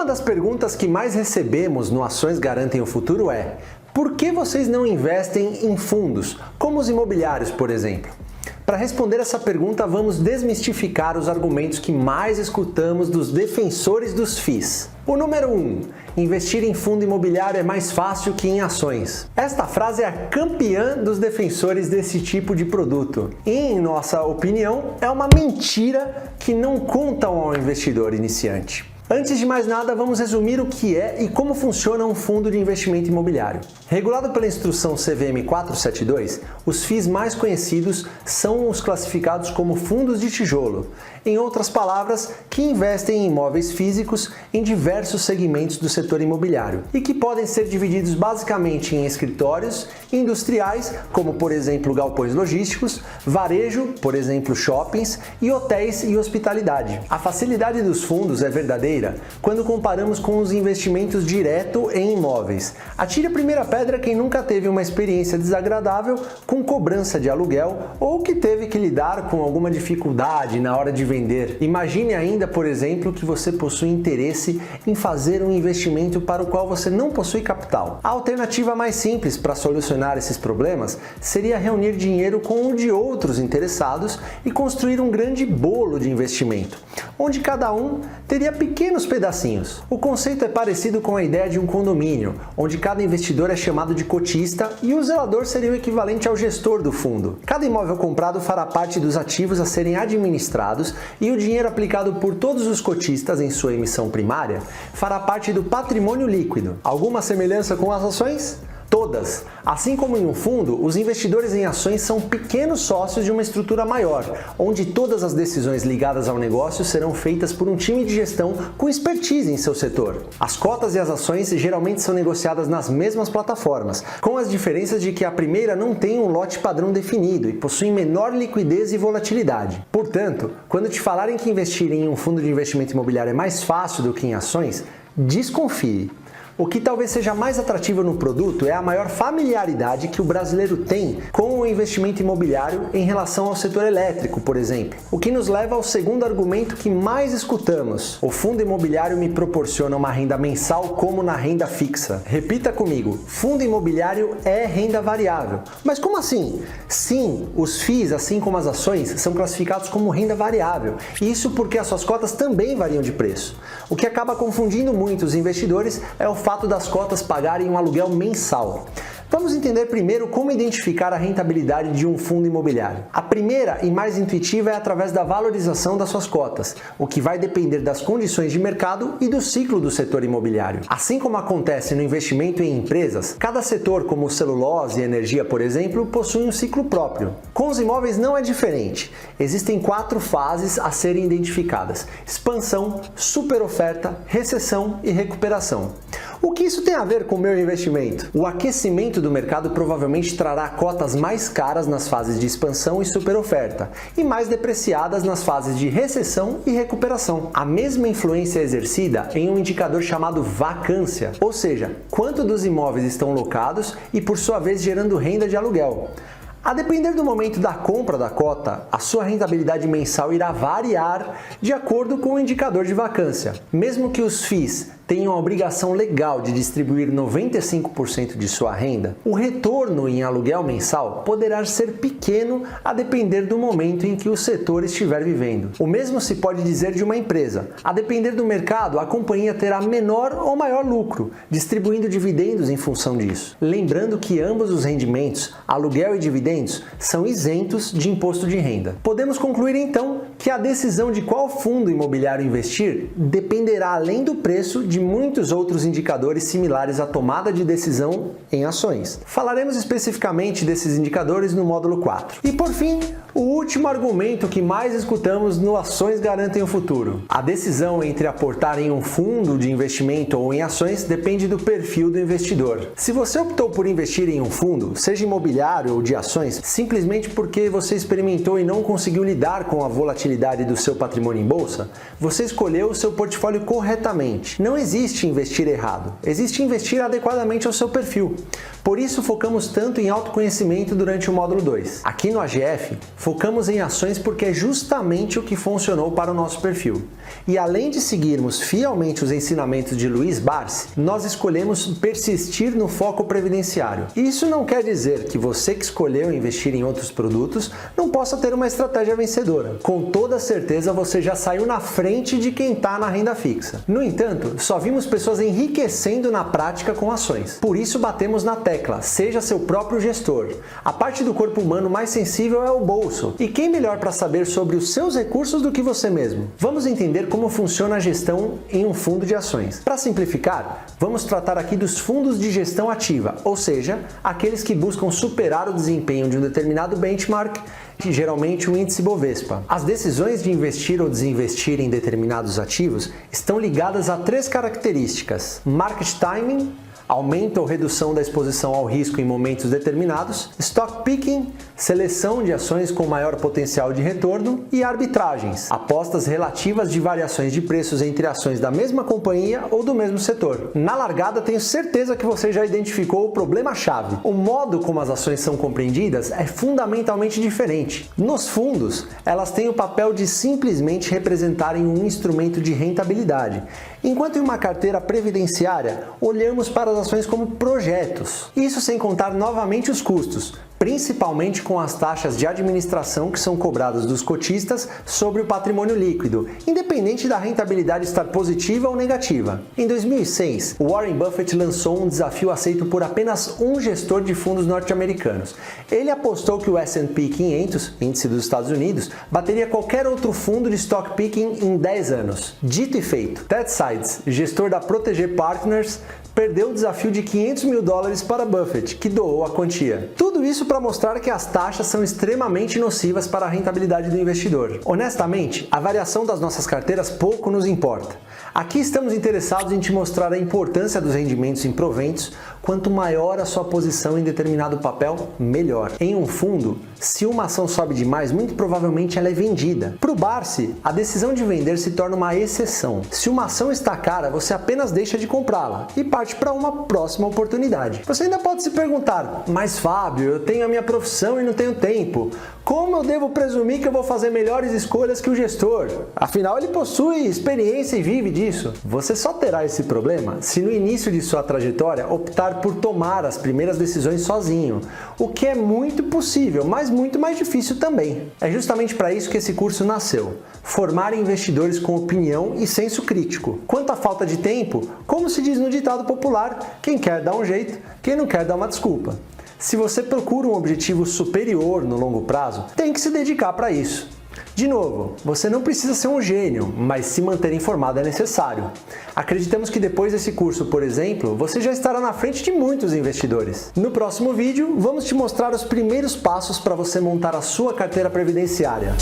Uma das perguntas que mais recebemos no Ações Garantem o Futuro é: por que vocês não investem em fundos, como os imobiliários, por exemplo? Para responder essa pergunta, vamos desmistificar os argumentos que mais escutamos dos defensores dos FIIs. O número 1. Investir em fundo imobiliário é mais fácil que em ações. Esta frase é a campeã dos defensores desse tipo de produto. E, em nossa opinião, é uma mentira que não contam ao investidor iniciante. Antes de mais nada, vamos resumir o que é e como funciona um fundo de investimento imobiliário. Regulado pela instrução CVM 472, os FIIs mais conhecidos são os classificados como fundos de tijolo, em outras palavras, que investem em imóveis físicos em diversos segmentos do setor imobiliário e que podem ser divididos basicamente em escritórios, industriais, como por exemplo galpões logísticos, varejo, por exemplo shoppings, e hotéis e hospitalidade. A facilidade dos fundos é verdadeira quando comparamos com os investimentos direto em imóveis. Atire a primeira pedra quem nunca teve uma experiência desagradável com cobrança de aluguel ou que teve que lidar com alguma dificuldade na hora de vender. Imagine ainda, por exemplo, que você possui interesse em fazer um investimento para o qual você não possui capital. A alternativa mais simples para solucionar esses problemas seria reunir dinheiro com o de outros interessados e construir um grande bolo de investimento, onde cada um teria pequenos pedacinhos. O conceito é parecido com a ideia de um condomínio, onde cada investidor é chamado de cotista e o zelador seria o equivalente ao gestor do fundo. Cada imóvel comprado fará parte dos ativos a serem administrados e o dinheiro aplicado por todos os cotistas em sua emissão primária fará parte do patrimônio líquido. Alguma semelhança com as ações? Todas. Assim como em um fundo, os investidores em ações são pequenos sócios de uma estrutura maior, onde todas as decisões ligadas ao negócio serão feitas por um time de gestão com expertise em seu setor. As cotas e as ações geralmente são negociadas nas mesmas plataformas, com as diferenças de que a primeira não tem um lote padrão definido e possui menor liquidez e volatilidade. Portanto, quando te falarem que investir em um fundo de investimento imobiliário é mais fácil do que em ações, desconfie. O que talvez seja mais atrativo no produto é a maior familiaridade que o brasileiro tem com o investimento imobiliário em relação ao setor elétrico, por exemplo. O que nos leva ao segundo argumento que mais escutamos: o fundo imobiliário me proporciona uma renda mensal como na renda fixa. Repita comigo: fundo imobiliário é renda variável. Mas como assim? Sim, os FIIs, assim como as ações, são classificados como renda variável. Isso porque as suas cotas também variam de preço. O que acaba confundindo muito os investidores é o fato das cotas pagarem um aluguel mensal. Vamos entender primeiro como identificar a rentabilidade de um fundo imobiliário. A primeira e mais intuitiva é através da valorização das suas cotas, o que vai depender das condições de mercado e do ciclo do setor imobiliário. Assim como acontece no investimento em empresas, cada setor, como celulose e energia, por exemplo, possui um ciclo próprio. Com os imóveis não é diferente. Existem 4 fases a serem identificadas: expansão, superoferta, recessão e recuperação. O que isso tem a ver com o meu investimento? O aquecimento do mercado provavelmente trará cotas mais caras nas fases de expansão e superoferta e mais depreciadas nas fases de recessão e recuperação. A mesma influência é exercida em um indicador chamado vacância, ou seja, quanto dos imóveis estão locados e por sua vez gerando renda de aluguel. A depender do momento da compra da cota, a sua rentabilidade mensal irá variar de acordo com o indicador de vacância. Mesmo que os FIIs tenham a obrigação legal de distribuir 95% de sua renda, o retorno em aluguel mensal poderá ser pequeno a depender do momento em que o setor estiver vivendo. O mesmo se pode dizer de uma empresa. A depender do mercado, a companhia terá menor ou maior lucro, distribuindo dividendos em função disso. Lembrando que ambos os rendimentos, aluguel e dividendos, são isentos de imposto de renda. Podemos concluir então que a decisão de qual fundo imobiliário investir dependerá, além do preço, de muitos outros indicadores similares à tomada de decisão em ações. Falaremos especificamente desses indicadores no módulo 4. E por fim, o último argumento que mais escutamos no Ações Garantem o Futuro. A decisão entre aportar em um fundo de investimento ou em ações depende do perfil do investidor. Se você optou por investir em um fundo, seja imobiliário ou de ações, simplesmente porque você experimentou e não conseguiu lidar com a volatilidade do seu patrimônio em bolsa, você escolheu o seu portfólio corretamente. Não existe investir errado, existe investir adequadamente ao seu perfil. Por isso focamos tanto em autoconhecimento durante o módulo 2. Aqui no AGF, focamos em ações porque é justamente o que funcionou para o nosso perfil. E além de seguirmos fielmente os ensinamentos de Luiz Barsi, nós escolhemos persistir no foco previdenciário. Isso não quer dizer que você que escolheu investir em outros produtos não possa ter uma estratégia vencedora. Com toda certeza você já saiu na frente de quem está na renda fixa. No entanto, só vimos pessoas enriquecendo na prática com ações. Por isso batemos na tecla, seja seu próprio gestor. A parte do corpo humano mais sensível é o bolso. E quem melhor para saber sobre os seus recursos do que você mesmo? Vamos entender como funciona a gestão em um fundo de ações. Para simplificar, vamos tratar aqui dos fundos de gestão ativa, ou seja, aqueles que buscam superar o desempenho de um determinado benchmark, geralmente o índice Bovespa. As decisões de investir ou desinvestir em determinados ativos estão ligadas a 3 características: market timing, aumento ou redução da exposição ao risco em momentos determinados, stock picking, seleção de ações com maior potencial de retorno, e arbitragens, apostas relativas de variações de preços entre ações da mesma companhia ou do mesmo setor. Na largada, tenho certeza que você já identificou o problema-chave. O modo como as ações são compreendidas é fundamentalmente diferente. Nos fundos, elas têm o papel de simplesmente representarem um instrumento de rentabilidade, enquanto em uma carteira previdenciária, olhamos para as ações como projetos. Isso sem contar novamente os custos, principalmente com as taxas de administração que são cobradas dos cotistas sobre o patrimônio líquido, independente da rentabilidade estar positiva ou negativa. Em 2006, Warren Buffett lançou um desafio aceito por apenas um gestor de fundos norte-americanos. Ele apostou que o S&P 500, índice dos Estados Unidos, bateria qualquer outro fundo de stock picking em 10 anos. Dito e feito, Ted Sides, gestor da Protégé Partners, perdeu o desafio de $500 mil para Buffett, que doou a quantia. Tudo isso para mostrar que as taxas são extremamente nocivas para a rentabilidade do investidor. Honestamente, a variação das nossas carteiras pouco nos importa. Aqui estamos interessados em te mostrar a importância dos rendimentos em proventos. Quanto maior a sua posição em determinado papel, melhor. Em um fundo, se uma ação sobe demais, muito provavelmente ela é vendida. Para o Barsi, a decisão de vender se torna uma exceção. Se uma ação está cara, você apenas deixa de comprá-la e parte para uma próxima oportunidade. Você ainda pode se perguntar: mas Fábio, eu tenho a minha profissão e não tenho tempo. Como eu devo presumir que eu vou fazer melhores escolhas que o gestor? Afinal, ele possui experiência e vive disso. Você só terá esse problema se no início de sua trajetória optar por tomar as primeiras decisões sozinho, o que é muito possível, mas muito mais difícil também. É justamente para isso que esse curso nasceu: formar investidores com opinião e senso crítico. Quanto à falta de tempo, como se diz no ditado popular, quem quer dá um jeito, quem não quer dá uma desculpa. Se você procura um objetivo superior no longo prazo, tem que se dedicar para isso. De novo, você não precisa ser um gênio, mas se manter informado é necessário. Acreditamos que depois desse curso, por exemplo, você já estará na frente de muitos investidores. No próximo vídeo, vamos te mostrar os primeiros passos para você montar a sua carteira previdenciária.